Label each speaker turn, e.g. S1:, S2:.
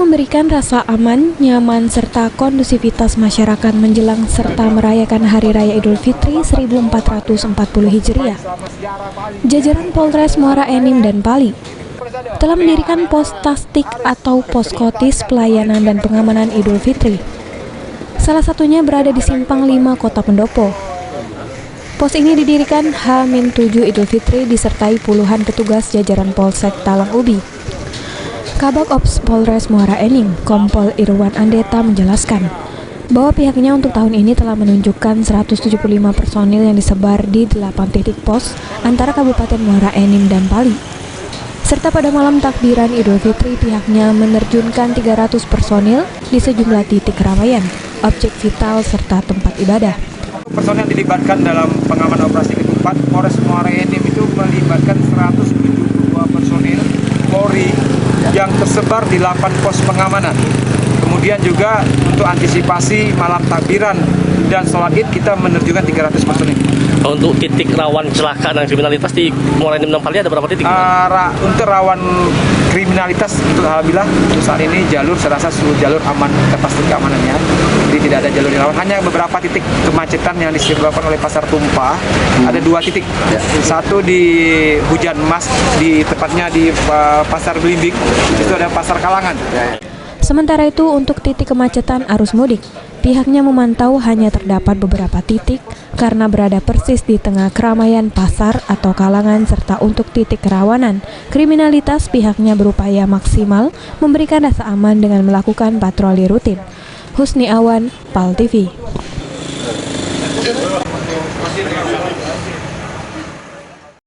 S1: memberikan rasa aman, nyaman, serta kondusivitas masyarakat menjelang serta merayakan Hari Raya Idul Fitri 1440 Hijriah. Jajaran Polres Muara Enim dan Pali telah mendirikan pos tastik atau poskotis pelayanan dan pengamanan Idul Fitri. Salah satunya berada di Simpang 5 Kota Pendopo. Pos ini didirikan H-7 Idul Fitri disertai puluhan petugas jajaran Polsek Talang Ubi. Kabak Ops Polres Muara Enim, Kompol Irwan Andeta menjelaskan bahwa pihaknya untuk tahun ini telah menunjukkan 175 personil yang disebar di 8 titik pos antara Kabupaten Muara Enim dan Pali. Serta pada malam takbiran Idul Fitri pihaknya menerjunkan 300 personil di sejumlah titik keramaian, objek vital serta tempat ibadah.
S2: Personil yang dilibatkan dalam pengamanan operasi ketupat Polres Muara Enim itu melibatkan 172 personil Polri yang tersebar di 8 pos pengamanan. Kemudian juga untuk antisipasi malam takbiran dan sholat Id kita menerjunkan 300 personil.
S3: Untuk titik rawan kecelakaan dan kriminalitas di Muara Enim dan Pali ada berapa titik?
S2: Untuk rawan kriminalitas itu alhamdulillah untuk saat ini jalur saya rasa seluruh jalur aman, terpasang keamanannya. Jadi tidak ada jalur yang rawan. Hanya beberapa titik kemacetan yang disebabkan oleh pasar tumpah. Ada 2 titik. Satu di Hujan Mas, di tepatnya di Pasar Belimbing. Itu ada Pasar Kalangan.
S1: Sementara itu untuk titik kemacetan arus mudik, pihaknya memantau hanya terdapat beberapa titik karena berada persis di tengah keramaian pasar atau kalangan serta untuk titik kerawanan. Kriminalitas pihaknya berupaya maksimal memberikan rasa aman dengan melakukan patroli rutin. Husni Awan, PAL TV.